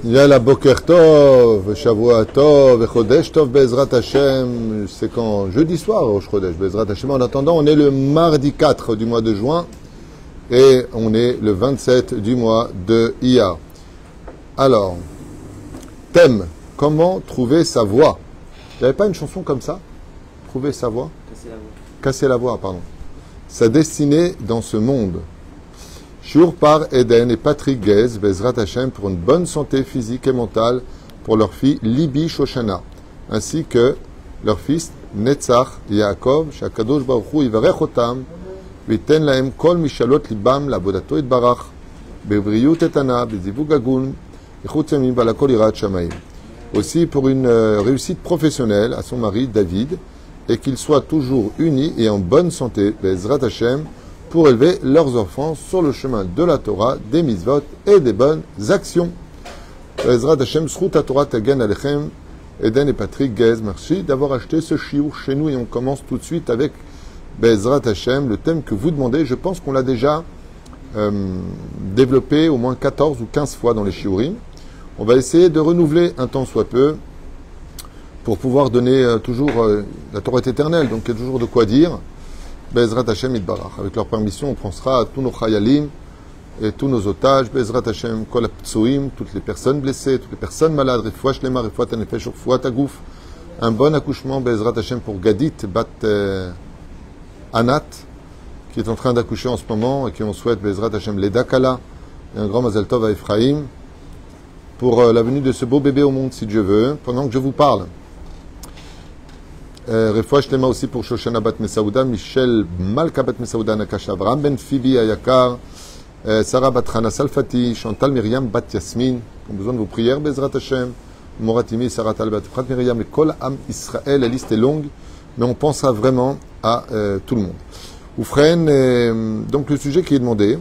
Yalla Boker Tov, Shavua Tov, Chodesh Tov, Bezrat Hashem. C'est quand jeudi soir au Chodesh, Bezrat Hashem. En attendant, on est le mardi 4 du mois de juin et on est le 27 du mois de Iyar. Alors, thème, comment trouver sa voix? Il n'y avait pas une chanson comme ça? Trouver sa voix? Casser la voix. Casser la voix, pardon. Sa destinée dans ce monde. Shiur par Eden et Patrick Guez, Bezrat Hashem, pour une bonne santé physique et mentale pour leur fille Libi Shoshana, ainsi que leur fils Netzach Yaakov, Shakadosh Baruch Hu Yivarech Otam, Viten Lahem Kol Mishalot Libam, Labodato Itbarach, Bevriyut Etana, Bezivug Agun, Echut Yamim Balakol Irat Shamaim. Aussi pour une réussite professionnelle à son mari David, et qu'ils soient toujours unis et en bonne santé, Bezrat Hashem, pour élever leurs enfants sur le chemin de la Torah, des mitzvot et des bonnes actions. Bezrat Hashem, Srut Torah Tegen Alechem, Eden et Patrick Guez, merci d'avoir acheté ce shiur chez nous et on commence tout de suite avec Bezrat Hashem, le thème que vous demandez. Je pense qu'on l'a déjà développé au moins 14 ou 15 fois dans les shiurim. On va essayer de renouveler un temps soit peu pour pouvoir donner toujours la Torah est éternelle, donc il y a toujours de quoi dire. Bezrat Hashem Itbarach. Avec leur permission, on pensera à tous nos chayalim et tous nos otages. Bezrat Hashem Kol Aptsuim, toutes les personnes blessées, toutes les personnes malades. Refoua Shlema, Refoua Tanefesh, Refoua Tagouf. Un bon accouchement, Bezrat Hashem, pour Gadit Bat Anat, qui est en train d'accoucher en ce moment et qui on souhaite Bezrat Hashem Leda Kala. Et un grand Mazel Tov à Ephraim pour la venue de ce beau bébé au monde, si Dieu veut, pendant que je vous parle. Refoua Shlema aussi pour Shoshana Bat Mesaouda, Michel Malka Bat Mesaouda Nakash Avram Ben Fibi Ayakar, Sarah Bat Hana Salfati, Chantal Myriam Bat Yasmin, ont besoin de vos prières, Bezrat Hashem, Moratimi, Sarah Tal Bat Prat Myriam et Kol Am Israël. La liste est longue, mais on pensera vraiment à tout le monde. Oufren, donc le sujet qui est demandé,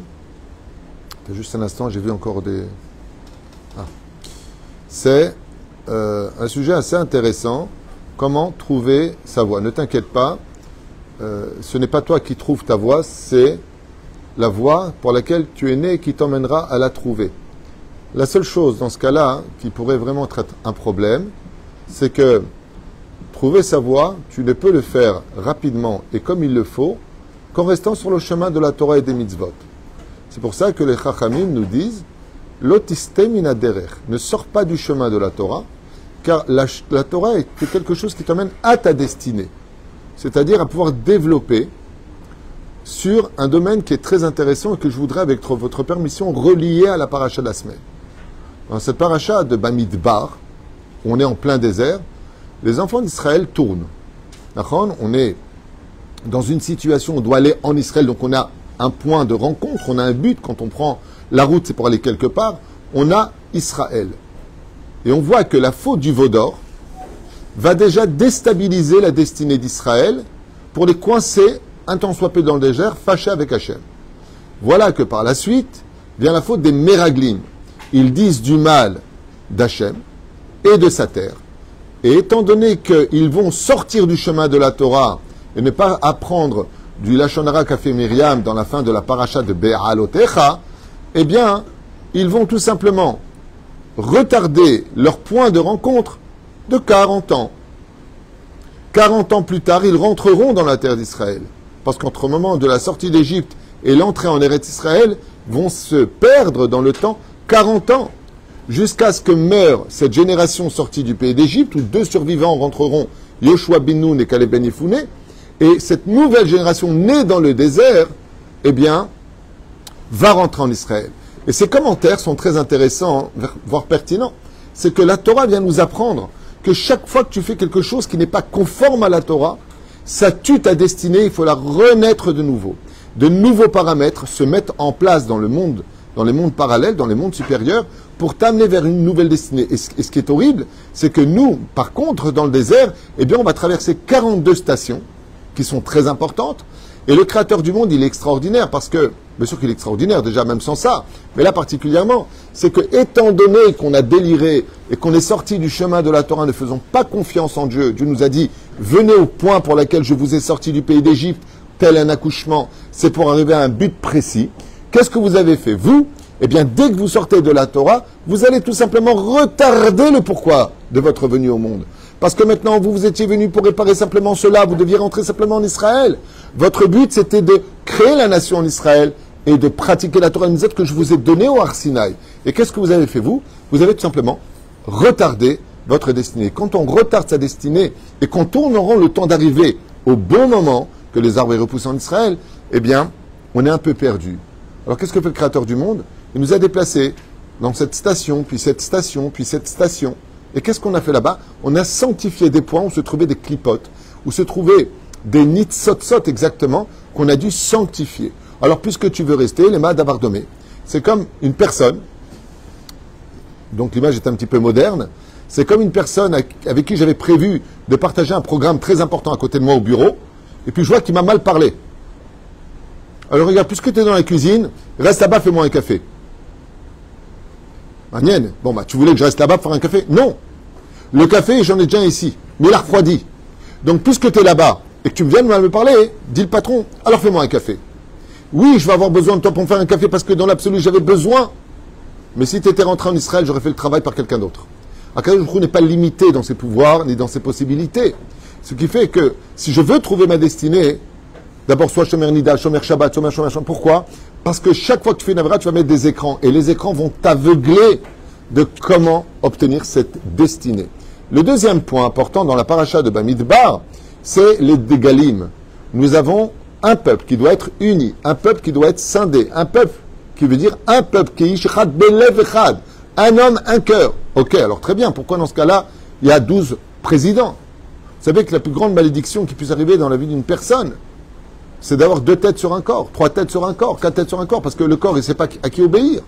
juste un instant, j'ai vu encore des. C'est un sujet assez intéressant. Comment trouver sa voie? Ne t'inquiète pas, ce n'est pas toi qui trouves ta voie, c'est la voie pour laquelle tu es né et qui t'emmènera à la trouver. La seule chose dans ce cas-là qui pourrait vraiment être un problème, c'est que trouver sa voie, tu ne peux le faire rapidement et comme il le faut qu'en restant sur le chemin de la Torah et des mitzvot. C'est pour ça que les Chachamim nous disent l'otiste mina derech, ne sors pas du chemin de la Torah, car la Torah est quelque chose qui t'emmène à ta destinée, c'est-à-dire à pouvoir développer sur un domaine qui est très intéressant et que je voudrais, avec votre permission, relier à la paracha de la semaine. Dans cette paracha de Bamidbar, on est en plein désert, les enfants d'Israël tournent. On est dans une situation où on doit aller en Israël, donc on a un point de rencontre, on a un but, quand on prend la route, c'est pour aller quelque part, on a Israël. Et on voit que la faute du veau d'or va déjà déstabiliser la destinée d'Israël pour les coincer un temps soit peu dans le désert, fâchés avec Hachem. Voilà que par la suite vient la faute des Meraglim. Ils disent du mal d'Hachem et de sa terre. Et étant donné qu'ils vont sortir du chemin de la Torah et ne pas apprendre du Lashon Hara qu'a fait Myriam dans la fin de la paracha de Be'alotecha, eh bien, ils vont tout simplement retarder leur point de rencontre de 40 ans. 40 ans plus tard, ils rentreront dans la terre d'Israël. Parce qu'entre le moment de la sortie d'Égypte et l'entrée en Eretz Israël, vont se perdre dans le temps 40 ans. Jusqu'à ce que meure cette génération sortie du pays d'Égypte, où 2 survivants rentreront, Yoshua bin Nun et Caleb ben Yefouné, et cette nouvelle génération née dans le désert, eh bien, va rentrer en Israël. Et ces commentaires sont très intéressants, voire pertinents. C'est que la Torah vient nous apprendre que chaque fois que tu fais quelque chose qui n'est pas conforme à la Torah, ça tue ta destinée, il faut la renaître de nouveau. De nouveaux paramètres se mettent en place dans le monde, dans les mondes parallèles, dans les mondes supérieurs, pour t'amener vers une nouvelle destinée. Et ce qui est horrible, c'est que nous, par contre, dans le désert, eh bien, on va traverser 42 stations qui sont très importantes. Et le Créateur du monde, il est extraordinaire parce que, bien sûr qu'il est extraordinaire déjà, même sans ça, mais là particulièrement, c'est que étant donné qu'on a déliré et qu'on est sorti du chemin de la Torah, ne faisons pas confiance en Dieu. Dieu nous a dit, venez au point pour lequel je vous ai sorti du pays d'Égypte, tel un accouchement, c'est pour arriver à un but précis. Qu'est-ce que vous avez fait, vous? eh bien, dès que vous sortez de la Torah, vous allez tout simplement retarder le pourquoi de votre venue au monde. Parce que maintenant, vous étiez venu pour réparer simplement cela, vous deviez rentrer simplement en Israël. Votre but, c'était de créer la nation en Israël et de pratiquer la Torah Mitzvot que je vous ai donnée au Har Sinaï. Et qu'est-ce que vous avez fait, vous? Vous avez tout simplement retardé votre destinée. Quand on retarde sa destinée et qu'on tourneront le temps d'arriver au bon moment que les arbres aient repoussé en Israël, eh bien, on est un peu perdu. Alors, qu'est-ce que fait le Créateur du monde? Il nous a déplacés dans cette station, puis cette station, puis cette station. Et qu'est-ce qu'on a fait là-bas? On a sanctifié des points où se trouvaient des clipotes, où se trouvaient des nitsotsot exactement, qu'on a dû sanctifier. Alors, puisque tu veux rester, les mâts d'avardomé, c'est comme une personne, donc l'image est un petit peu moderne, c'est comme une personne avec qui j'avais prévu de partager un programme très important à côté de moi au bureau, et puis je vois qu'il m'a mal parlé. Alors regarde, puisque tu es dans la cuisine, reste là-bas, fais-moi un café. Agnène, bon bah tu voulais que je reste là-bas pour faire un café? Non. Le café, j'en ai déjà ici, mais il a refroidi. Donc puisque tu es là-bas et que tu viens de me parler, dit le patron, alors fais-moi un café. Oui, je vais avoir besoin de toi pour me faire un café parce que dans l'absolu, j'avais besoin. Mais si tu étais rentré en Israël, j'aurais fait le travail par quelqu'un d'autre. Akadosh Baruch Hu n'est pas limité dans ses pouvoirs ni dans ses possibilités. Ce qui fait que si je veux trouver ma destinée, d'abord soit Shomer Nida, Shomer Shabbat, Shomer. Pourquoi? Parce que chaque fois que tu fais une avera, tu vas mettre des écrans. Et les écrans vont t'aveugler de comment obtenir cette destinée. Le deuxième point important dans la paracha de Bamidbar, c'est les dégalim. Nous avons un peuple qui doit être uni, un peuple qui doit être scindé, un peuple qui veut dire un peuple qui est belev echad, un homme, un cœur. Ok, alors très bien, pourquoi dans ce cas-là, il y a 12 présidents? Vous savez que la plus grande malédiction qui puisse arriver dans la vie d'une personne, c'est d'avoir 2 têtes sur un corps, 3 têtes sur un corps, 4 têtes sur un corps, parce que le corps, il ne sait pas à qui obéir.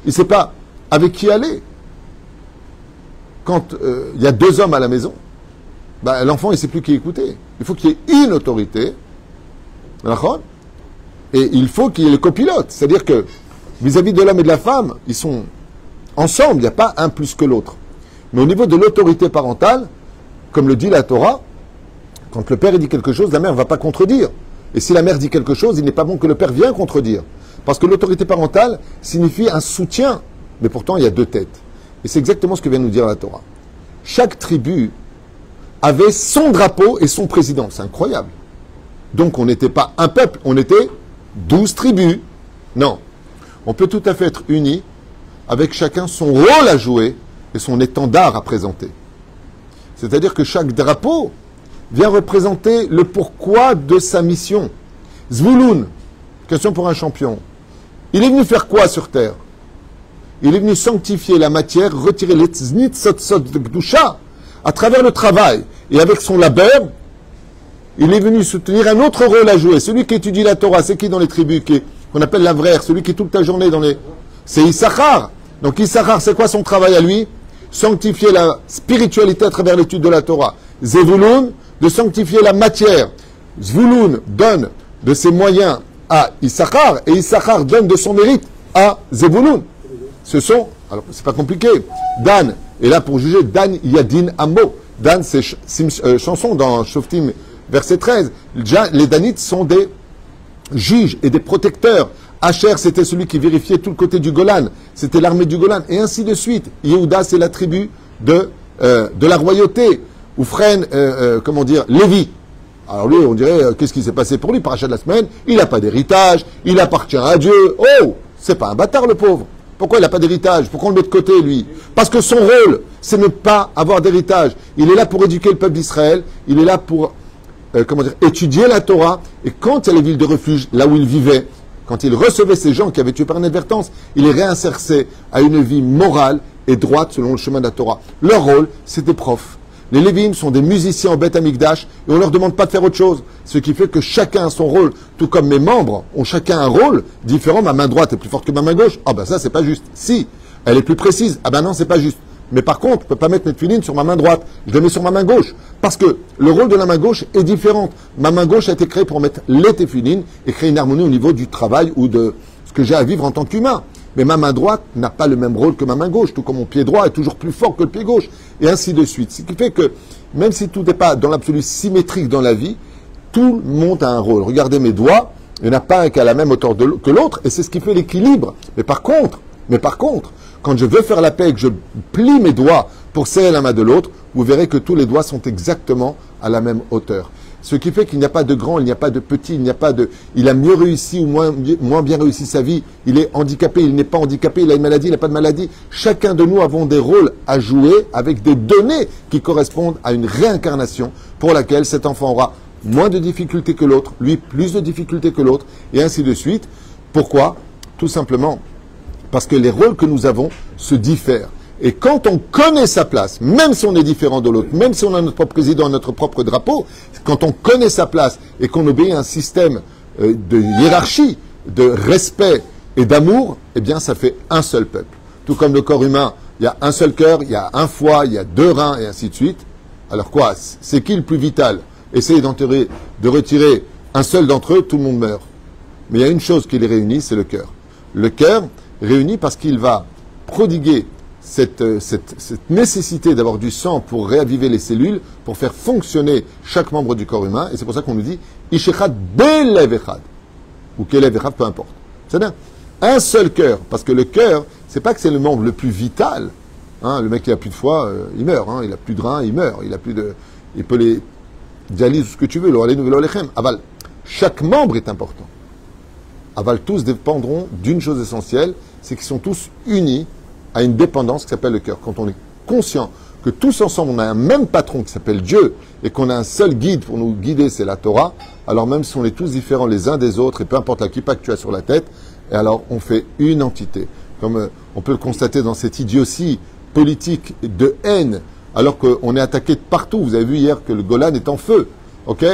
Il ne sait pas avec qui aller. Quand il y a 2 hommes à la maison, bah, l'enfant, il ne sait plus qui écouter. Il faut qu'il y ait une autorité, et il faut qu'il y ait le copilote. C'est-à-dire que vis-à-vis de l'homme et de la femme, ils sont ensemble, il n'y a pas un plus que l'autre. Mais au niveau de l'autorité parentale, comme le dit la Torah, quand le père dit quelque chose, la mère ne va pas contredire. Et si la mère dit quelque chose, il n'est pas bon que le père vienne contredire. Parce que l'autorité parentale signifie un soutien. Mais pourtant, il y a 2 têtes. Et c'est exactement ce que vient nous dire la Torah. Chaque tribu avait son drapeau et son président. C'est incroyable. Donc on n'était pas un peuple, on était 12 tribus. Non. On peut tout à fait être unis avec chacun son rôle à jouer et son étendard à présenter. C'est-à-dire que chaque drapeau vient représenter le pourquoi de sa mission. Zvouloun, question pour un champion. Il est venu faire quoi sur terre? Il est venu sanctifier la matière, retirer les tznitzot de Gdusha à travers le travail. Et avec son labeur, il est venu soutenir un autre rôle à jouer. Celui qui étudie la Torah, c'est qui dans les tribus qu'on appelle l'avraire, celui qui est toute la journée dans les... C'est Issachar. Donc Issachar, c'est quoi son travail à lui? Sanctifier la spiritualité à travers l'étude de la Torah. Zevulun, de sanctifier la matière. Zvulun donne de ses moyens à Issachar, et Issachar donne de son mérite à Zevulun. Ce sont, alors c'est pas compliqué, Dan est là pour juger, Dan Yadin Amo. Dan, c'est chanson dans Shoftim, verset 13. Les Danites sont des juges et des protecteurs. Asher, c'était celui qui vérifiait tout le côté du Golan. C'était l'armée du Golan. Et ainsi de suite. Yehuda, c'est la tribu de la royauté. Oufren, comment dire, Lévi. Alors lui, on dirait, qu'est-ce qui s'est passé pour lui, parachat de la semaine? Il n'a pas d'héritage, il appartient à Dieu. Oh, c'est pas un bâtard le pauvre. Pourquoi il n'a pas d'héritage? Pourquoi on le met de côté, lui? Parce que son rôle, c'est ne pas avoir d'héritage. Il est là pour éduquer le peuple d'Israël. Il est là pour, étudier la Torah. Et quand il y a les villes de refuge, là où il vivait, quand il recevait ces gens qui avaient tué par inadvertance, il les réinsérait à une vie morale et droite selon le chemin de la Torah. Leur rôle, c'est des profs. Les Lévim sont des musiciens en Beth Amikdash et on ne leur demande pas de faire autre chose. Ce qui fait que chacun a son rôle, tout comme mes membres ont chacun un rôle différent. Ma main droite est plus forte que ma main gauche. Ah ben ça, c'est pas juste. Si, elle est plus précise. Ah ben non, c'est pas juste. Mais par contre, je ne peux pas mettre mes tefilines sur ma main droite. Je les mets sur ma main gauche. Parce que le rôle de la main gauche est différent. Ma main gauche a été créée pour mettre les tefilines et créer une harmonie au niveau du travail ou de ce que j'ai à vivre en tant qu'humain. Mais ma main droite n'a pas le même rôle que ma main gauche, tout comme mon pied droit est toujours plus fort que le pied gauche, et ainsi de suite. Ce qui fait que, même si tout n'est pas dans l'absolu symétrique dans la vie, tout le monde a un rôle. Regardez mes doigts, Il n'y en a pas un qui a la même hauteur que l'autre, et c'est ce qui fait l'équilibre. Mais par contre, quand je veux faire la paix et que je plie mes doigts pour serrer la main de l'autre, vous verrez que tous les doigts sont exactement à la même hauteur. Ce qui fait qu'il n'y a pas de grand, il n'y a pas de petit, il n'y a pas de... Il a mieux réussi ou moins bien réussi sa vie, il est handicapé, il n'est pas handicapé, il a une maladie, il n'a pas de maladie. Chacun de nous avons des rôles à jouer avec des données qui correspondent à une réincarnation pour laquelle cet enfant aura moins de difficultés que l'autre, lui plus de difficultés que l'autre, et ainsi de suite. Pourquoi? Tout simplement parce que les rôles que nous avons se diffèrent. Et quand on connaît sa place, même si on est différent de l'autre, même si on a notre propre président, notre propre drapeau, quand on connaît sa place et qu'on obéit à un système de hiérarchie, de respect et d'amour, eh bien ça fait un seul peuple. Tout comme le corps humain, il y a un seul cœur, il y a un foie, il y a deux reins et ainsi de suite. Alors quoi? C'est qui le plus vital? Essayez de retirer un seul d'entre eux, tout le monde meurt. Mais il y a une chose qui les réunit, c'est le cœur. Le cœur réunit parce qu'il va prodiguer cette nécessité d'avoir du sang pour réaviver les cellules, pour faire fonctionner chaque membre du corps humain. Et c'est pour ça qu'on nous dit Ishechad belev echad. Ou kelev echad, peu importe. C'est-à-dire un seul cœur. Parce que le cœur, c'est pas que c'est le membre le plus vital. Hein, le mec qui a plus de foie, il meurt. Hein, il a plus de reins, il meurt. Il a plus de... Il peut les dialyse ce que tu veux. Aval. Chaque membre est important. Aval, tous dépendront d'une chose essentielle, c'est qu'ils sont tous unis à une dépendance qui s'appelle le cœur. Quand on est conscient que tous ensemble, on a un même patron qui s'appelle Dieu et qu'on a un seul guide pour nous guider, c'est la Torah, alors même si on est tous différents les uns des autres et peu importe la kippa que tu as sur la tête, et alors on fait une entité. Comme on peut le constater dans cette idiotie politique de haine, alors qu'on est attaqué de partout. Vous avez vu hier que le Golan est en feu. Ok?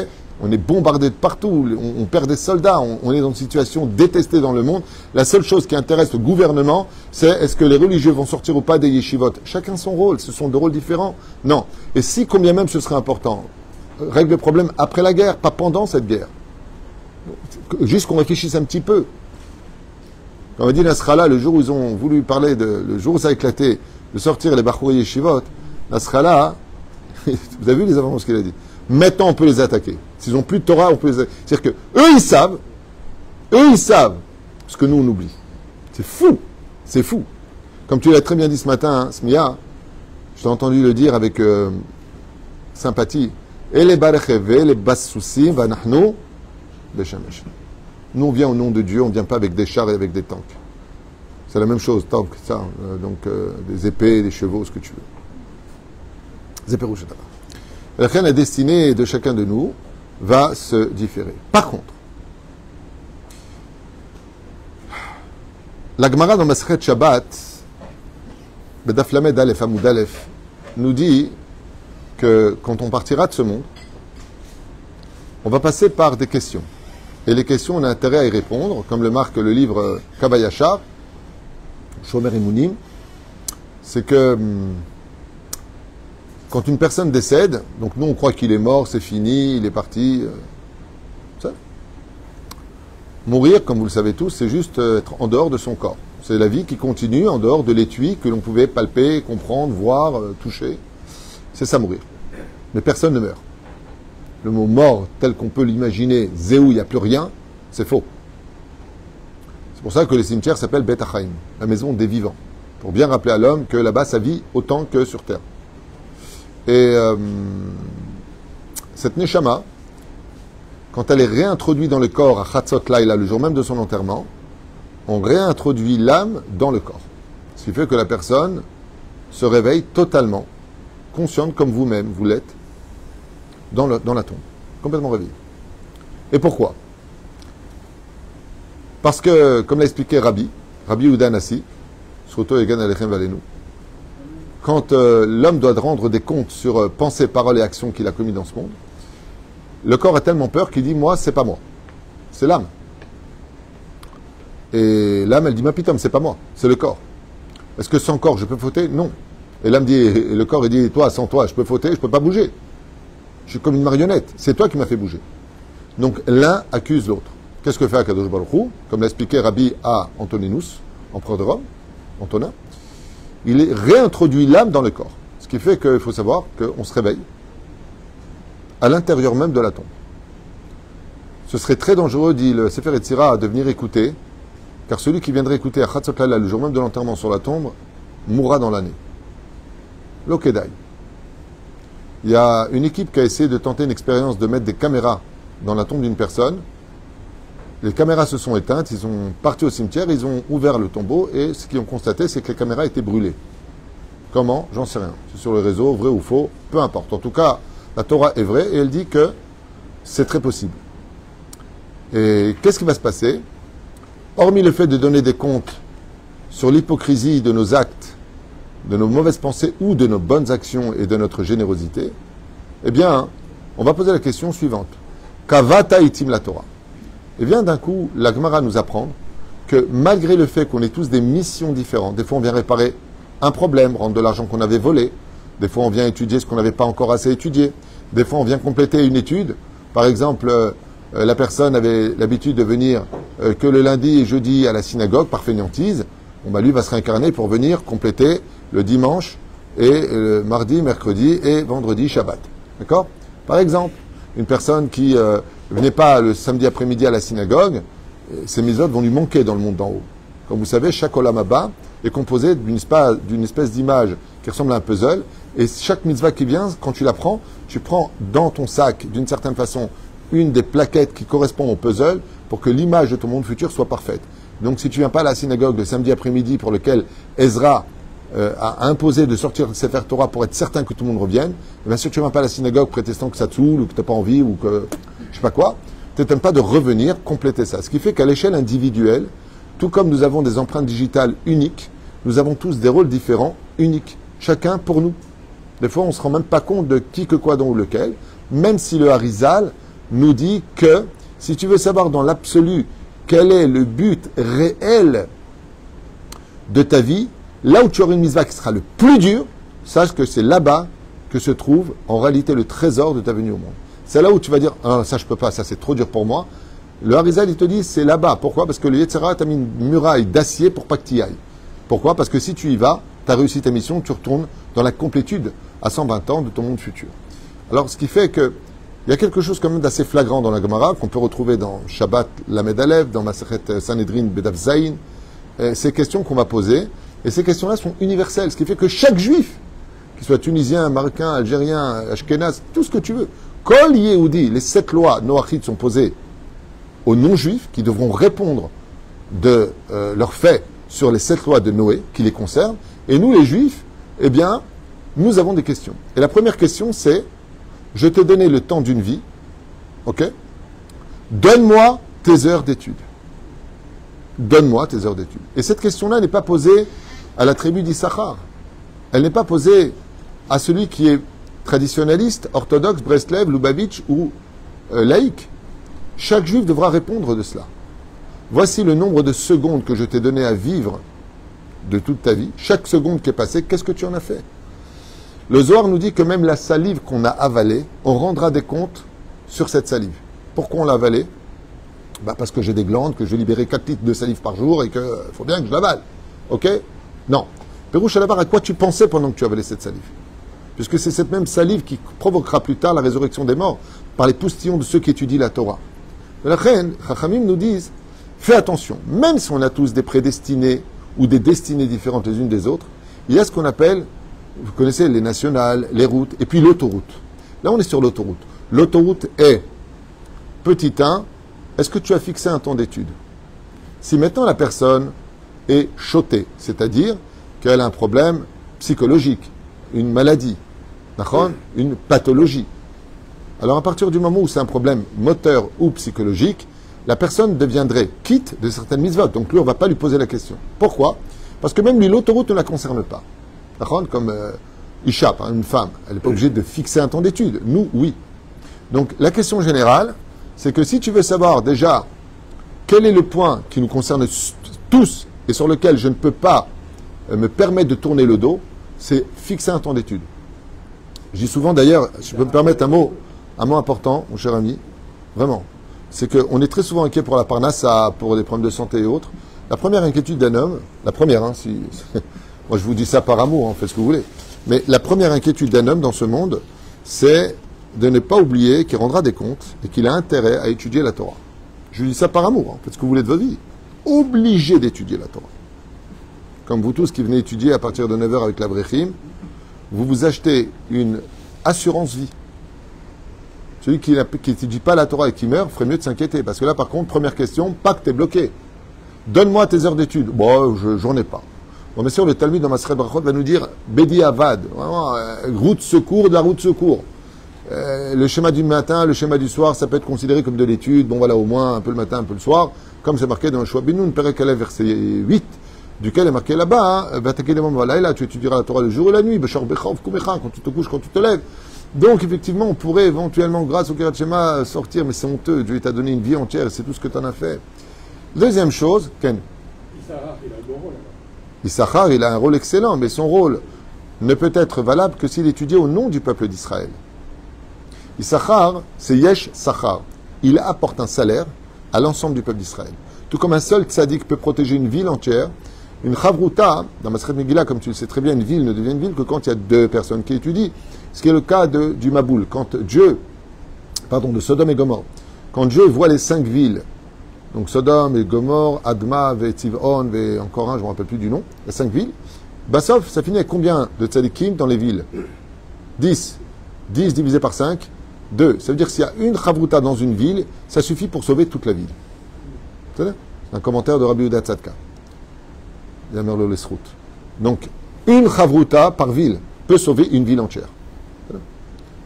On est bombardé de partout, on perd des soldats, on est dans une situation détestée dans le monde. La seule chose qui intéresse le gouvernement, c'est est-ce que les religieux vont sortir ou pas des yeshivot. Chacun son rôle, ce sont deux rôles différents. Non. Et si, combien même ce serait important, règle le problème après la guerre, pas pendant cette guerre. Juste qu'on réfléchisse un petit peu. Quand on a dit Nasrallah, le jour où ils ont voulu parler le jour où ça a éclaté, de sortir les Bachouri yeshivot, Nasrallah, vous avez vu les avances qu'il a dit. Maintenant, on peut les attaquer. S'ils n'ont plus de Torah, on peut les attaquer. C'est-à-dire que eux, ils savent ce que nous, on oublie. C'est fou. C'est fou. Comme tu l'as très bien dit ce matin, hein, Smia, je t'ai entendu le dire avec sympathie. Et les barecheve, les bassousim, vanahnu, beshamesh. Nous, on vient au nom de Dieu, on ne vient pas avec des chars et avec des tanks. C'est la même chose, tank, ça. Des épées, des chevaux, ce que tu veux. Zéperou Shetaba. La destinée de chacun de nous va se différer. Par contre, la Gemara dans Masechet Shabbat, Bedaf Lamed Aleph Amud Aleph, nous dit que quand on partira de ce monde, on va passer par des questions. Et les questions, on a intérêt à y répondre, comme le marque le livre Kabayachar, Shomer Imunim, c'est que quand une personne décède, donc nous on croit qu'il est mort, c'est fini, il est parti. Ça. Mourir, comme vous le savez tous, c'est juste être en dehors de son corps. C'est la vie qui continue en dehors de l'étui que l'on pouvait palper, comprendre, voir, toucher. C'est ça mourir. Mais personne ne meurt. Le mot mort, tel qu'on peut l'imaginer, zéou, il n'y a plus rien, c'est faux. C'est pour ça que les cimetières s'appellent Bet Achaim, la maison des vivants. Pour bien rappeler à l'homme que là-bas, ça vit autant que sur terre. Et cette Neshama, quand elle est réintroduite dans le corps à Chatzot Laïla, le jour même de son enterrement, on réintroduit l'âme dans le corps. Ce qui fait que la personne se réveille totalement, consciente comme vous-même, vous l'êtes, dans la tombe, complètement réveillée. Et pourquoi? Parce que, comme l'a expliqué Rabbi Yehuda Nassi, Sroto Egan Alechem Valenu, quand l'homme doit rendre des comptes sur pensées, paroles et actions qu'il a commis dans ce monde, le corps a tellement peur qu'il dit « moi, c'est pas moi, c'est l'âme ». Et l'âme, elle dit « ma pitom, c'est pas moi, c'est le corps ». Est-ce que sans corps, je peux fauter? Non. Et l'âme dit, et le corps, il dit « toi, sans toi, je peux fauter, je peux pas bouger. Je suis comme une marionnette, c'est toi qui m'as fait bouger ». Donc l'un accuse l'autre. Qu'est-ce que fait Akadosh Baruch Hu? Comme l'a expliqué Rabbi A. Antoninus, empereur de Rome, Antonin, il réintroduit l'âme dans le corps. Ce qui fait qu'il faut savoir qu'on se réveille à l'intérieur même de la tombe. ce serait très dangereux, dit le Sefer Yetzira, de venir écouter, car celui qui viendrait écouter à Chatzot Laila, le jour même de l'enterrement sur la tombe, mourra dans l'année. L'Okedai. Il y a une équipe qui a essayé de tenter une expérience de mettre des caméras dans la tombe d'une personne. Les caméras se sont éteintes, ils sont partis au cimetière, ils ont ouvert le tombeau et ce qu'ils ont constaté, c'est que les caméras étaient brûlées. Comment? J'en sais rien. C'est sur le réseau, vrai ou faux, peu importe. En tout cas, la Torah est vraie et elle dit que c'est très possible. Et qu'est-ce qui va se passer? Hormis le fait de donner des comptes sur l'hypocrisie de nos actes, de nos mauvaises pensées ou de nos bonnes actions et de notre générosité, eh bien, on va poser la question suivante. Kavata itim la Torah. Et bien d'un coup, la Gemara nous apprend que malgré le fait qu'on ait tous des missions différentes, des fois on vient réparer un problème, rendre de l'argent qu'on avait volé, des fois on vient étudier ce qu'on n'avait pas encore assez étudié, des fois on vient compléter une étude, par exemple, la personne avait l'habitude de venir que le lundi et jeudi à la synagogue par fainéantise, bon, bah, lui va se réincarner pour venir compléter le dimanche et le mardi, mercredi et vendredi, Shabbat. D'accord? Par exemple, une personne qui venait pas le samedi après-midi à la synagogue, ses mitzvot vont lui manquer dans le monde d'en haut. Comme vous savez, chaque olam haba est composé d'une espèce d'image qui ressemble à un puzzle, et chaque mitzvah qui vient, quand tu la prends, tu prends dans ton sac, d'une certaine façon, une des plaquettes qui correspond au puzzle pour que l'image de ton monde futur soit parfaite. Donc si tu viens pas à la synagogue le samedi après-midi pour lequel Ezra a imposé de sortir de Sefer Torah pour être certain que tout le monde revienne, bien sûr tu ne viens pas à la synagogue prétextant que ça te saoule ou que tu n'as pas envie ou que je sais pas quoi, tu n'aimes pas de revenir compléter ça. Ce qui fait qu'à l'échelle individuelle, tout comme nous avons des empreintes digitales uniques, nous avons tous des rôles différents, uniques, chacun pour nous. Des fois on ne se rend même pas compte de qui, que, quoi, dont ou lequel, même si le Harizal nous dit que si tu veux savoir dans l'absolu quel est le but réel de ta vie, là où tu auras une mitzvah qui sera le plus dur, sache que c'est là-bas que se trouve en réalité le trésor de ta venue au monde. C'est là où tu vas dire, ah, ça je peux pas, ça c'est trop dur pour moi. Le Harizal, il te dit, c'est là-bas. Pourquoi? Parce que le Yetzirah t'a mis une muraille d'acier pour pas que tu y ailles. Pourquoi? Parce que si tu y vas, tu as réussi ta mission, tu retournes dans la complétude à 120 ans de ton monde futur. Alors, ce qui fait que il y a quelque chose quand même d'assez flagrant dans la Gemara, qu'on peut retrouver dans Shabbat Lamed Alev, dans Masechet Sanhedrin Bedav Zayin. Ces questions qu'on va poser, et ces questions-là sont universelles, ce qui fait que chaque juif, qu'il soit tunisien, marocain, algérien, ashkénaz, tout ce que tu veux, Kol Yehudi, les 7 lois noachides sont posées aux non-juifs qui devront répondre de leurs faits sur les 7 lois de Noé qui les concernent, et nous les juifs, eh bien, nous avons des questions. Et la première question, c'est je t'ai donné le temps d'une vie, ok? Donne-moi tes heures d'études. Donne-moi tes heures d'études. Et cette question-là n'est pas posée à la tribu d'Issachar. Elle n'est pas posée à celui qui est traditionnaliste, orthodoxe, Breslev, Lubavitch ou laïque. Chaque juif devra répondre de cela. Voici le nombre de secondes que je t'ai donné à vivre de toute ta vie. Chaque seconde qui est passée, qu'est-ce que tu en as fait? Le Zohar nous dit que même la salive qu'on a avalée, on rendra des comptes sur cette salive. Pourquoi on l'a avalée? Parce que j'ai des glandes, que je libérais 4 litres de salive par jour et qu'il faut bien que je l'avale. Ok? Non. Pérouche à la barre, à quoi tu pensais pendant que tu avalais cette salive? Puisque c'est cette même salive qui provoquera plus tard la résurrection des morts par les poustillons de ceux qui étudient la Torah. La reine, Chachamim nous disent, fais attention, même si on a tous des prédestinés ou des destinées différentes les unes des autres, il y a ce qu'on appelle, vous connaissez les nationales, les routes, et puis l'autoroute. Là, on est sur l'autoroute. L'autoroute est, petit 1, est-ce que tu as fixé un temps d'étude? Si maintenant la personne est chotée, c'est-à-dire qu'elle a un problème psychologique, une maladie, une pathologie, alors à partir du moment où c'est un problème moteur ou psychologique, la personne deviendrait quitte de certaines mitzvot. Donc lui, on ne va pas lui poser la question. Pourquoi? Parce que même lui, l'autoroute ne la concerne pas. Comme Isha, une femme, elle n'est pas obligée de fixer un temps d'étude. Nous, oui. Donc la question générale, c'est que si tu veux savoir déjà quel est le point qui nous concerne tous et sur lequel je ne peux pas me permettre de tourner le dos, c'est fixer un temps d'étude. Je dis souvent d'ailleurs, si je peux me permettre un mot important, mon cher ami, vraiment, c'est qu'on est très souvent inquiet pour la parnassa, pour des problèmes de santé et autres. La première inquiétude d'un homme, la première, moi je vous dis ça par amour, faites ce que vous voulez, mais la première inquiétude d'un homme dans ce monde, c'est de ne pas oublier qu'il rendra des comptes et qu'il a intérêt à étudier la Torah. Je lui dis ça par amour, faites ce que vous voulez de votre vie. Obligé d'étudier la Torah. Comme vous tous qui venez étudier à partir de 9h avec la Brechim, vous vous achetez une assurance vie. Celui qui n'étudie pas la Torah et qui meurt, ferait mieux de s'inquiéter. Parce que là, par contre, première question, pas que tu es bloqué. Donne-moi tes heures d'études. Bon, j'en ai pas. Bon, bien sûr, le Talmud dans Maseret Brachot va nous dire Bedi Avad, vraiment, route secours de la route secours. Le schéma du matin, le schéma du soir, ça peut être considéré comme de l'étude. Bon, voilà, au moins un peu le matin, un peu le soir. Comme c'est marqué dans le Shua Binoun, Perek Aleph, verset 8, duquel est marqué là-bas, là, tu étudieras la Torah le jour et la nuit, Bechor Bechov, Kumecha, quand tu te couches, quand tu te lèves. Donc, effectivement, on pourrait éventuellement, grâce au Kirat Shema, sortir, mais c'est honteux. Dieu t'a donné une vie entière et c'est tout ce que tu en as fait. Deuxième chose, Ken. Issachar, il a un bon rôle. Issachar, il a un rôle excellent, mais son rôle ne peut être valable que s'il étudie au nom du peuple d'Israël. Issachar, c'est Yesh Sachar. Il apporte un salaire à l'ensemble du peuple d'Israël. Tout comme un seul tzaddik peut protéger une ville entière, une chavruta, dans Maseret Megillah, comme tu le sais très bien, une ville ne devient une ville que quand il y a deux personnes qui étudient. Ce qui est le cas du Maboul. De Sodome et Gomorre. Quand Dieu voit les 5 villes, donc Sodome et Gomorre, Adma, Tivon, et encore un, je ne me rappelle plus du nom, les 5 villes, Bassof, ça finit avec combien de tzadikim dans les villes? 10. 10 divisé par 5, 2. Ça veut dire que s'il y a une chavruta dans une ville, ça suffit pour sauver toute la ville. C'est un commentaire de Rabbi Yehuda Tzadka. Yamerlo Lesrout. Donc, une chavruta par ville peut sauver une ville entière.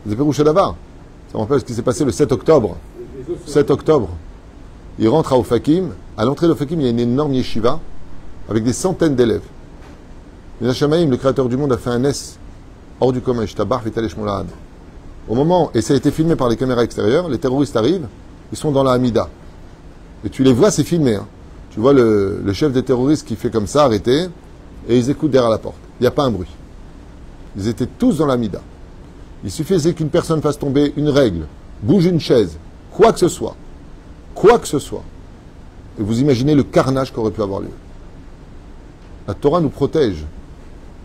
Vous avez Rouché d'Avar. Ça me rappelle ce qui s'est passé le 7 octobre. 7 octobre. Il rentre à Ofakim. À l'entrée d'Ofakim, il y a une énorme yeshiva avec des centaines d'élèves. Le Shamaïm, le créateur du monde, a fait un S hors du commun. Au moment, et ça a été filmé par les caméras extérieures, les terroristes arrivent, ils sont dans la Hamida. Et tu les vois, c'est filmé. Hein. Tu vois le chef des terroristes qui fait comme ça, arrêté, et ils écoutent derrière la porte. Il n'y a pas un bruit. Ils étaient tous dans la Hamida. Il suffisait qu'une personne fasse tomber une règle, bouge une chaise, quoi que ce soit, et vous imaginez le carnage qu'aurait pu avoir lieu. La Torah nous protège.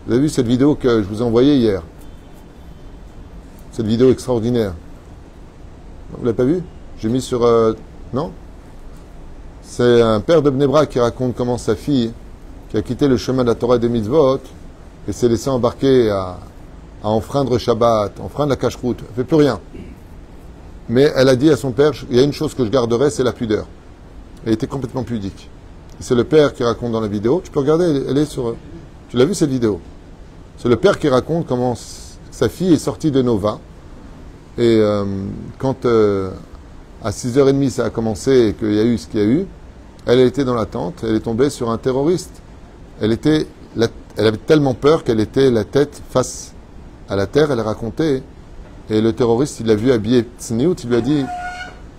Vous avez vu cette vidéo que je vous ai envoyée hier? Cette vidéo extraordinaire. Vous l'avez pas vue? J'ai mis sur... non? C'est un père de Bnei Brak qui raconte comment sa fille, qui a quitté le chemin de la Torah et des mitzvot, et s'est laissé embarquer à enfreindre Shabbat, enfreindre la cache-route, elle ne fait plus rien. Mais elle a dit à son père, il y a une chose que je garderai, c'est la pudeur. Elle était complètement pudique. Et c'est le père qui raconte dans la vidéo, tu peux regarder, elle est sur... Tu l'as vu cette vidéo? C'est le père qui raconte comment sa fille est sortie de Nova, et quand à 6h30 ça a commencé et qu'il y a eu ce qu'il y a eu, elle était dans la tente, elle est tombée sur un terroriste. Elle avait tellement peur qu'elle était la tête face à la terre, elle racontait, et le terroriste, il l'a vu habillé Tzniout, il lui a dit,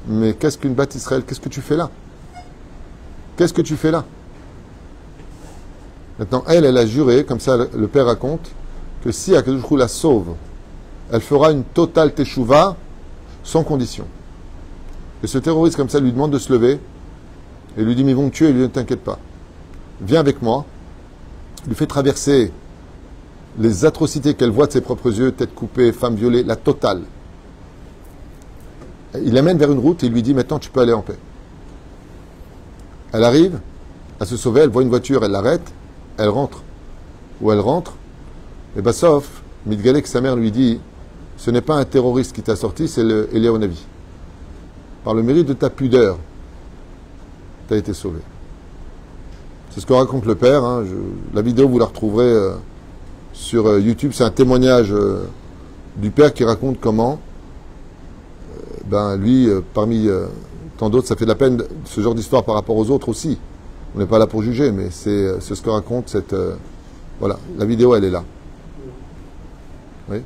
mais qu'est-ce qu'une Bat Israël, qu'est-ce que tu fais là? Qu'est-ce que tu fais là? Maintenant, elle a juré, comme ça le père raconte, que si Akadosh Hu la sauve, elle fera une totale teshuva sans condition. Et ce terroriste, comme ça, lui demande de se lever, et lui dit, mais ils vont me tuer, et lui dit, ne t'inquiète pas, viens avec moi, lui fait traverser les atrocités qu'elle voit de ses propres yeux, tête coupée, femme violée, la totale. Il l'amène vers une route et il lui dit, maintenant tu peux aller en paix. Elle arrive à se sauver, elle voit une voiture, elle l'arrête, elle rentre. Ou elle rentre, et Bassof, Midgalek, sa mère lui dit, ce n'est pas un terroriste qui t'a sorti, c'est Eliyahu Navi. Par le mérite de ta pudeur, tu as été sauvé. C'est ce que raconte le père. Hein. La vidéo, vous la retrouverez sur YouTube. C'est un témoignage du père qui raconte comment, lui, parmi tant d'autres, ça fait de la peine ce genre d'histoire par rapport aux autres aussi. On n'est pas là pour juger, mais c'est ce que raconte cette... voilà, la vidéo, elle est là. Oui.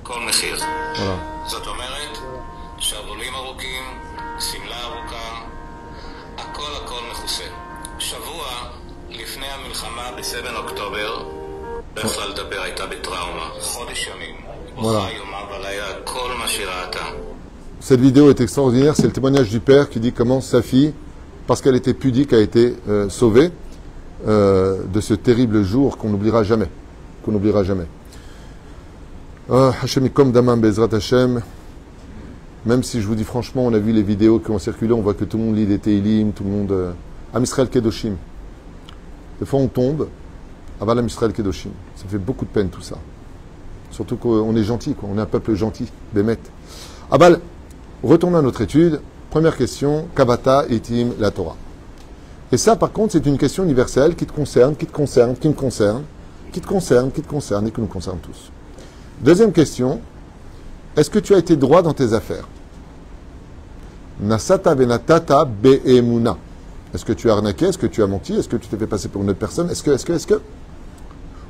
Voilà. זאת אומרת, שרוולים ארוכים, סמלה ארוכה, הכל מכוסה. שבוע לפני המלחמה ב-7 אוקטובר, לא יכלה לדבר, הייתה בטראומה, חודש ימים. בוכה יומה ולילה, כל מה שראתה. Cette vidéo est extraordinaire, c'est le témoignage du père qui dit comment sa fille, parce qu'elle était pudique, a été sauvée de ce terrible jour qu'on n'oubliera jamais. qu'on n'oubliera jamais. Hashem Ikom Damam Bezrat Hashem. Même si je vous dis franchement, on a vu les vidéos qui ont circulé, on voit que tout le monde lit des Teilim, tout le monde... Am Israël Kedoshim. Des fois on tombe, Aval Am Israël Kedoshim. Ça fait beaucoup de peine tout ça. Surtout qu'on est gentil, quoi. On est un peuple gentil, Bémet. Aval, retournons à notre étude. Première question, Kavata Itim la Torah. Et ça, par contre, c'est une question universelle qui te concerne, qui te concerne, qui me concerne, qui te concerne, qui te concerne et qui nous concerne tous. Deuxième question, est-ce que tu as été droit dans tes affaires? Nasata venatata be'emuna. Est-ce que tu as arnaqué? Est-ce que tu as menti? Est-ce que tu t'es fait passer pour une autre personne? Est-ce que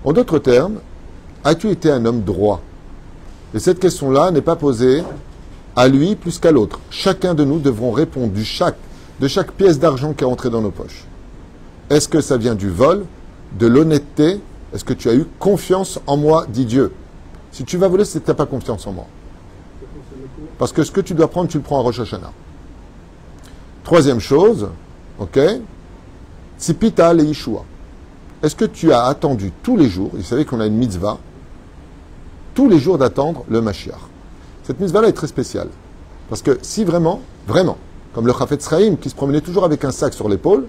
En d'autres termes, as-tu été un homme droit? Et cette question-là n'est pas posée à lui plus qu'à l'autre. Chacun de nous devrons répondre de chaque pièce d'argent qui est entrée dans nos poches. Est-ce que ça vient du vol, de l'honnêteté? Est-ce que tu as eu confiance en moi, dit Dieu? Si tu vas voler, c'est que tu n'as pas confiance en moi. Parce que ce que tu dois prendre, tu le prends à Rosh Hashanah. Troisième chose, ok, Tzipita le Yeshua. Est-ce que tu as attendu tous les jours, vous savez qu'on a une mitzvah, tous les jours d'attendre le Mashiach. Cette mitzvah-là est très spéciale. Parce que si vraiment, comme le Chafetz Chaim qui se promenait toujours avec un sac sur l'épaule,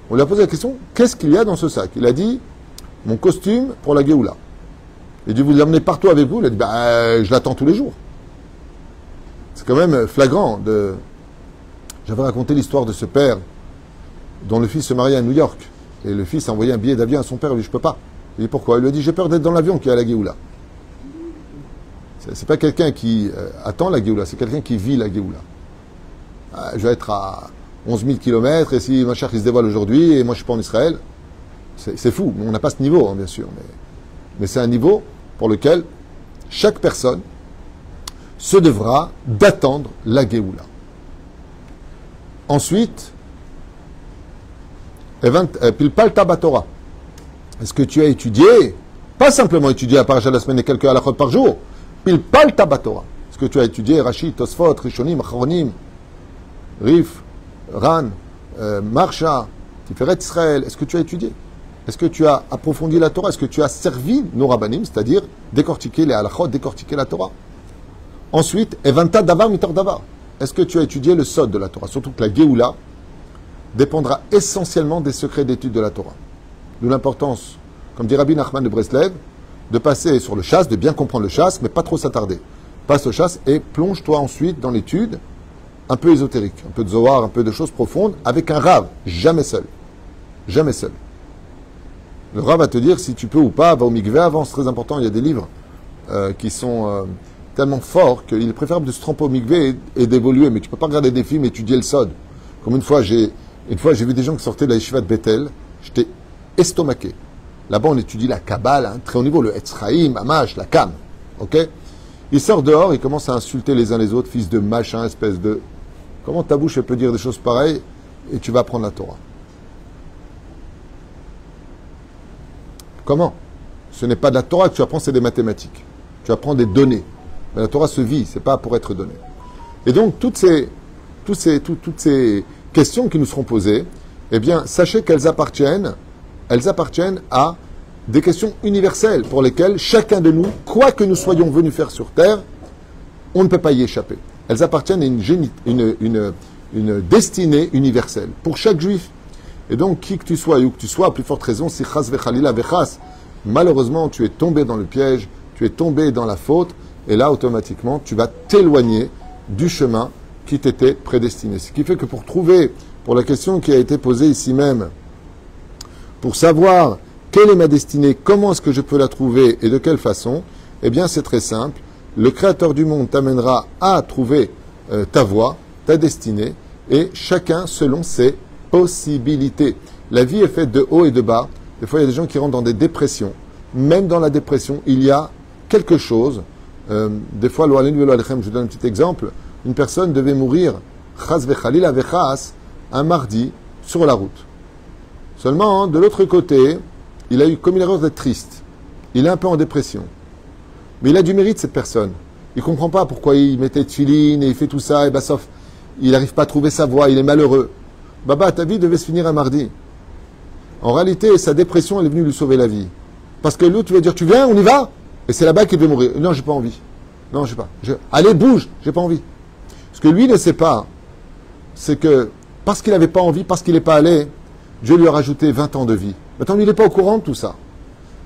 on lui a posé la question, qu'est-ce qu'il y a dans ce sac? Il a dit, mon costume pour la Géoula. Il a dit, vous l'emmenez partout avec vous? Il a dit, je l'attends tous les jours. C'est quand même flagrant de... J'avais raconté l'histoire de ce père dont le fils se mariait à New York. Et le fils a envoyé un billet d'avion à son père. Il lui dit, je peux pas. Il dit, pourquoi? Il lui a dit, j'ai peur d'être dans l'avion qui est à la Géoula. C'est pas quelqu'un qui attend la Géoula, c'est quelqu'un qui vit la Géoula. Je vais être à 11 000 km et si ma chère qui se dévoile aujourd'hui et moi je suis pas en Israël, c'est fou. On n'a pas ce niveau, hein, bien sûr. Mais c'est un niveau pour lequel chaque personne se devra d'attendre la Géoula. Ensuite, Pilpal Tabatora. Est-ce que tu as étudié, pas simplement étudié à Parashat la semaine et quelques halachot par jour, Pilpal Tabatora. Est-ce que tu as étudié Rashi, Tosfot, Rishonim, Achronim, Rif, Ran, Marsha, Tiferet Israël? Est-ce que tu as étudié? Est-ce que tu as approfondi la Torah? Est-ce que tu as servi nos rabbanim, c'est-à-dire décortiquer les halachot, décortiquer la Torah? Ensuite, Evanta Davar Mitor Davar. Est-ce que tu as étudié le sod de la Torah? Surtout que la Géoula dépendra essentiellement des secrets d'étude de la Torah. D'où l'importance, comme dit Rabbi Nachman de Breslev, de passer sur le chasse, de bien comprendre le chasse, mais pas trop s'attarder. Passe au chasse et plonge-toi ensuite dans l'étude un peu ésotérique, un peu de Zohar, un peu de choses profondes, avec un Rav, jamais seul. Jamais seul. Le Rav va te dire si tu peux ou pas, va au mikveh avant, c'est très important, il y a des livres qui sont tellement forts qu'il est préférable de se tremper au mikveh et d'évoluer, mais tu ne peux pas regarder des films et étudier le sod. Comme une fois, j'ai vu des gens qui sortaient de la yeshiva de Bethel, j'étais estomaqué. Là-bas, on étudie la Kabbale, hein, très haut niveau, le Etzraïm, Amash, la Kam. Ok? Ils sortent dehors, ils commencent à insulter les uns les autres, fils de machin, espèce de... Comment ta bouche peut dire des choses pareilles et tu vas apprendre la Torah? Comment? Ce n'est pas de la Torah que tu apprends, c'est des mathématiques. Tu apprends des données. Mais la Torah se vit, c'est pas pour être donnée. Et donc, toutes ces questions qui nous seront posées, eh bien, sachez qu'elles appartiennent à des questions universelles pour lesquelles chacun de nous, quoi que nous soyons venus faire sur Terre, on ne peut pas y échapper. Elles appartiennent à une destinée universelle pour chaque juif. Et donc, qui que tu sois et où que tu sois, à plus forte raison, si chas vechalila vechas, malheureusement, tu es tombé dans le piège, tu es tombé dans la faute, et là, automatiquement, tu vas t'éloigner du chemin qui t'était prédestiné. Ce qui fait que pour la question qui a été posée ici même, pour savoir quelle est ma destinée, comment est-ce que je peux la trouver et de quelle façon, eh bien, c'est très simple. Le Créateur du monde t'amènera à trouver ta voie, ta destinée, et chacun selon ses possibilités. La vie est faite de haut et de bas. Des fois, il y a des gens qui rentrent dans des dépressions. Même dans la dépression, il y a quelque chose. Des fois, je donne un petit exemple. Une personne devait mourir, chas vechalila vechas, un mardi, sur la route. Seulement, de l'autre côté, il a eu comme une erreur d'être triste. Il est un peu en dépression. Mais il a du mérite, cette personne. Il ne comprend pas pourquoi il mettait tefilin et il fait tout ça, et sauf, il n'arrive pas à trouver sa voie, il est malheureux. Baba, ta vie devait se finir un mardi. En réalité, sa dépression, elle est venue lui sauver la vie. Parce que l'autre, tu vas dire, tu viens, on y va? Et c'est là-bas qu'il veut mourir. Non, j'ai pas envie. Non, j'ai pas. Allez, bouge, j'ai pas envie. Ce que lui ne sait pas, c'est que parce qu'il n'avait pas envie, parce qu'il n'est pas allé, Dieu lui a rajouté 20 ans de vie. Maintenant, il n'est pas au courant de tout ça.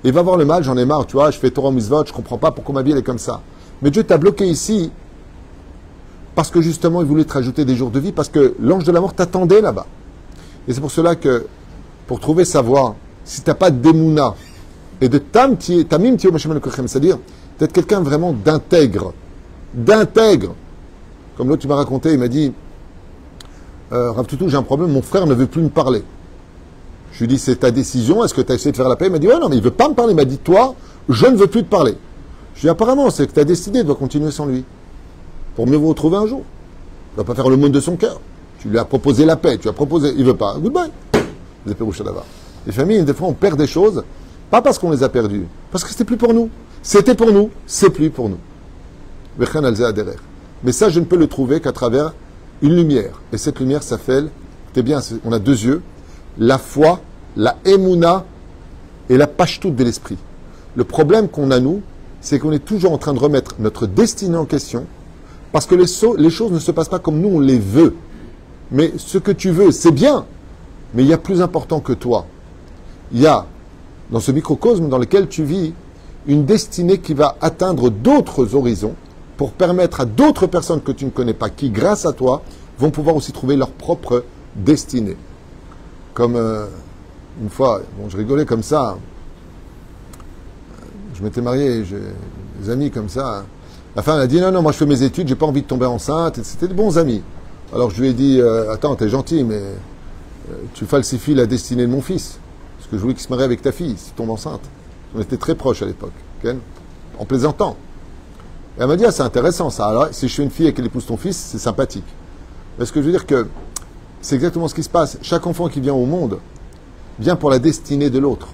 Il va voir le mal, j'en ai marre, tu vois, je fais Torah Mitzvot, je comprends pas pourquoi ma vie elle est comme ça. Mais Dieu t'a bloqué ici parce que justement, il voulait te rajouter des jours de vie, parce que l'ange de la mort t'attendait là-bas. Et c'est pour cela que, pour trouver sa voie, si tu n'as pas d'émouna et de tamim tio mashem kochem, c'est-à-dire d'être quelqu'un vraiment d'intègre, comme l'autre tu m'as raconté, il m'a dit, Rav Toutou, j'ai un problème, mon frère ne veut plus me parler. Je lui ai dit, c'est ta décision, est-ce que tu as essayé de faire la paix? Il m'a dit, ouais, non, mais il ne veut pas me parler. Il m'a dit, toi, je ne veux plus te parler. Je lui ai dit, apparemment, c'est que ta destinée doit continuer sans lui. Pour mieux vous retrouver un jour. Tu ne vas pas faire le monde de son cœur. Tu lui as proposé la paix, tu as proposé, il ne veut pas. Goodbye. Les familles, des fois, on perd des choses, pas parce qu'on les a perdues, parce que c'était plus pour nous. C'était pour nous, c'est plus pour nous. Mais ça, je ne peux le trouver qu'à travers une lumière. Et cette lumière s'appelle, c'est bien, on a deux yeux, la foi, la émouna et la pashtout de l'esprit. Le problème qu'on a, nous, c'est qu'on est toujours en train de remettre notre destinée en question parce que les choses ne se passent pas comme nous, on les veut. Mais ce que tu veux, c'est bien, mais il y a plus important que toi. Il y a, dans ce microcosme dans lequel tu vis, une destinée qui va atteindre d'autres horizons pour permettre à d'autres personnes que tu ne connais pas, qui, grâce à toi, vont pouvoir aussi trouver leur propre destinée. Comme une fois, bon, je rigolais comme ça. Je m'étais marié, j'ai des amis comme ça. La femme a dit, non, moi je fais mes études, j'ai pas envie de tomber enceinte. Et c'était de bons amis. Alors je lui ai dit, attends, t'es gentil, mais tu falsifies la destinée de mon fils. Parce que je voulais qu'il se marie avec ta fille, si tu tombes enceinte. On était très proches à l'époque, okay, en plaisantant. Et elle m'a dit, ah, c'est intéressant ça. Alors, si je suis une fille et qu'elle épouse ton fils, c'est sympathique. Mais ce que je veux dire que c'est exactement ce qui se passe. Chaque enfant qui vient au monde vient pour la destinée de l'autre.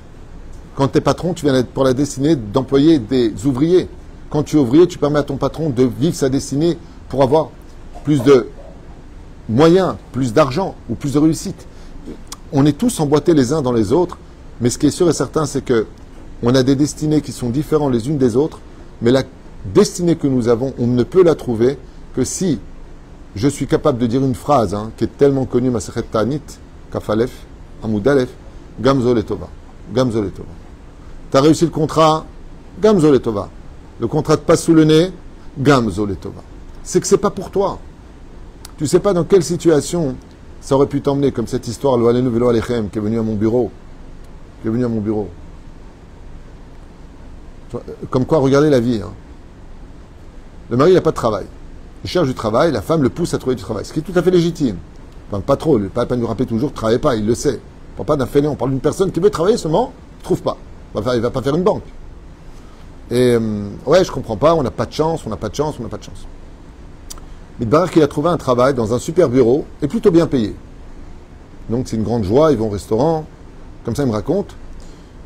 Quand tu es patron, tu viens pour la destinée d'employer des ouvriers. Quand tu es ouvrier, tu permets à ton patron de vivre sa destinée pour avoir plus de moyens, plus d'argent ou plus de réussite. On est tous emboîtés les uns dans les autres, mais ce qui est sûr et certain, c'est que on a des destinées qui sont différentes les unes des autres, mais la destinée que nous avons, on ne peut la trouver que si je suis capable de dire une phrase qui est tellement connue, Masechet Ta'anit, Kafalef, Amoudalef, Gamzo Letova. Gamzo Letova. Tu as réussi le contrat, Gamzo Letova. Le contrat te passe sous le nez, Gamzo Letova. C'est que c'est pas pour toi. Tu sais pas dans quelle situation ça aurait pu t'emmener, comme cette histoire, le Alenu Velo Alechem, qui est venu à mon bureau. Comme quoi, regardez la vie. Le mari n'a pas de travail. Il cherche du travail, la femme le pousse à trouver du travail. Ce qui est tout à fait légitime. Enfin, pas trop, pas de nous rappeler toujours, ne travaille pas, il le sait. On ne parle pas d'un fainéant, on parle d'une personne qui veut travailler seulement, ne trouve pas. Il ne va pas faire une banque. Et, ouais, je comprends pas, on n'a pas de chance. Mais de barre qu'il a trouvé un travail dans un super bureau, et plutôt bien payé. Donc c'est une grande joie, ils vont au restaurant, comme ça il me raconte.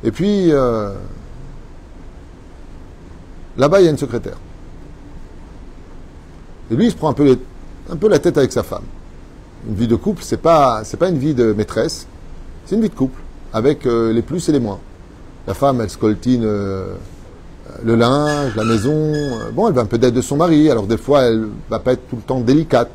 Et puis, là-bas il y a une secrétaire. Et lui, il se prend un peu la tête avec sa femme. Une vie de couple, c'est pas une vie de maîtresse, c'est une vie de couple, avec les plus et les moins. La femme, elle scoltine le linge, la maison. Bon, elle va un peu d'aide de son mari, alors des fois, elle va pas être tout le temps délicate.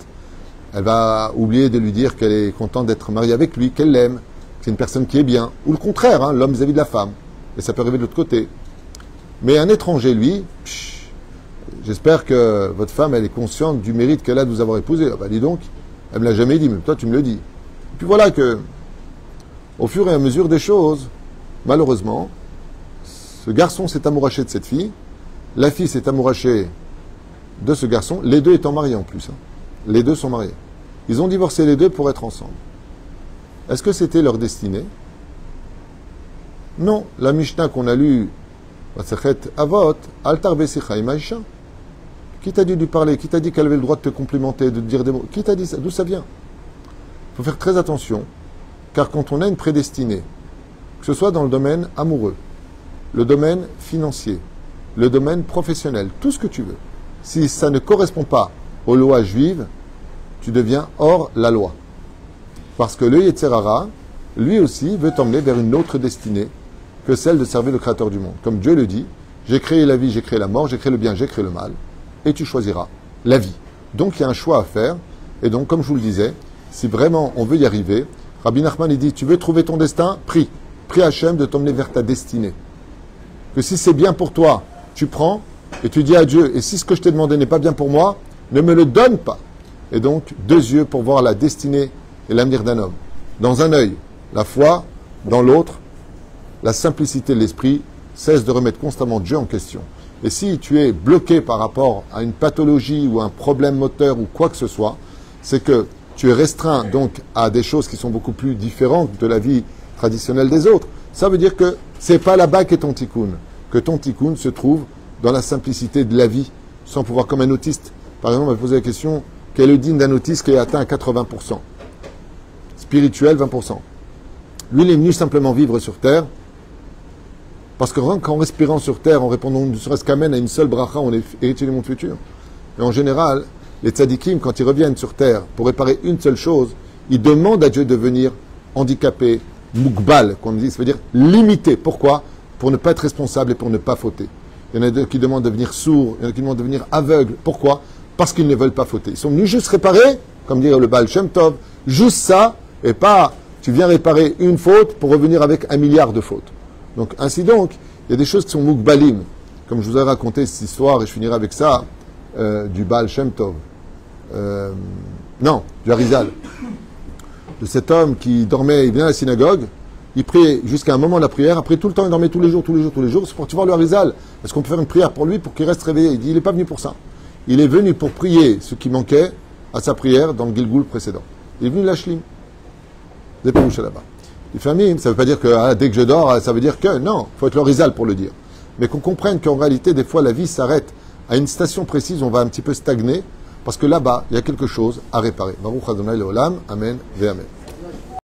Elle va oublier de lui dire qu'elle est contente d'être mariée avec lui, qu'elle l'aime, que c'est une personne qui est bien. Ou le contraire, l'homme vis-à-vis de la femme. Et ça peut arriver de l'autre côté. Mais un étranger, lui, j'espère que votre femme, elle est consciente du mérite qu'elle a de vous avoir épousé. Ah bah dis donc, elle me l'a jamais dit, mais toi tu me le dis. Et puis voilà que, au fur et à mesure des choses, malheureusement, ce garçon s'est amouraché de cette fille, la fille s'est amourachée de ce garçon, les deux étant mariés en plus. Les deux sont mariés. Ils ont divorcé les deux pour être ensemble. Est-ce que c'était leur destinée? Non. La Mishnah qu'on a lue, Avot, Altar Besicha Imaisha. Qui t'a dit de lui parler? Qui t'a dit qu'elle avait le droit de te complimenter, de te dire des mots? Qui t'a dit ça? D'où ça vient? Il faut faire très attention, car quand on a une prédestinée, que ce soit dans le domaine amoureux, le domaine financier, le domaine professionnel, tout ce que tu veux, si ça ne correspond pas aux lois juives, tu deviens hors la loi. Parce que le Yetzer Hara, lui aussi, veut t'emmener vers une autre destinée que celle de servir le Créateur du monde. Comme Dieu le dit, j'ai créé la vie, j'ai créé la mort, j'ai créé le bien, j'ai créé le mal, et tu choisiras la vie. Donc il y a un choix à faire, et donc comme je vous le disais, si vraiment on veut y arriver, Rabbi Nachman il dit, tu veux trouver ton destin, prie Hachem de t'emmener vers ta destinée. Que si c'est bien pour toi, tu prends, et tu dis à Dieu, et si ce que je t'ai demandé n'est pas bien pour moi, ne me le donne pas. Et donc, 2 yeux pour voir la destinée et l'avenir d'un homme. Dans un œil, la foi, dans l'autre, la simplicité de l'esprit, cesse de remettre constamment Dieu en question. Et si tu es bloqué par rapport à une pathologie ou un problème moteur ou quoi que ce soit, c'est que tu es restreint donc à des choses qui sont beaucoup plus différentes de la vie traditionnelle des autres. Ça veut dire que c'est pas là-bas qu'est ton tikkun, que ton tikkun se trouve dans la simplicité de la vie, sans pouvoir, comme un autiste. Par exemple, on m'a posé la question, quel est le digne d'un autiste qui est atteint à 80%? Spirituel, 20%. Lui, il est venu simplement vivre sur Terre, parce que rien qu'en respirant sur Terre, en répondant ne serait-ce qu'amen à une seule bracha, on est héritier du monde futur. Et en général, les tzadikim, quand ils reviennent sur Terre pour réparer une seule chose, ils demandent à Dieu de venir handicapé, mukbal, qu'on dit, ça veut dire limité. Pourquoi? Pour ne pas être responsable et pour ne pas fauter. Il y en a qui demandent de devenir sourds, il y en a qui demandent de devenir aveugles. Pourquoi? Parce qu'ils ne veulent pas fauter. Ils sont venus juste réparer, comme dirait le Baal Shem Tov, juste ça, et pas tu viens réparer une faute pour revenir avec 1 milliard de fautes. Donc, ainsi donc, il y a des choses qui sont mukbalim. Comme je vous ai raconté cette histoire, et je finirai avec ça, du Baal Shem Tov. Non, du Harizal. De cet homme qui dormait, il venait à la synagogue, il priait jusqu'à un moment de la prière, après tout le temps, il dormait tous les jours, c'est pour tu voir le Harizal. Est-ce qu'on peut faire une prière pour lui, pour qu'il reste réveillé? Il dit, il n'est pas venu pour ça. Il est venu pour prier ce qui manquait à sa prière dans le Gilgoul précédent. Il est venu l'Ashlim. Vous n'avez pas bouché là-bas. Les familles, ça ne veut pas dire que dès que je dors, ça veut dire que non, il faut être le Harizal pour le dire. Mais qu'on comprenne qu'en réalité, des fois, la vie s'arrête à une station précise, on va un petit peu stagner, parce que là-bas, il y a quelque chose à réparer. Baruch Adonai Leolam, Amen, Ve Amen.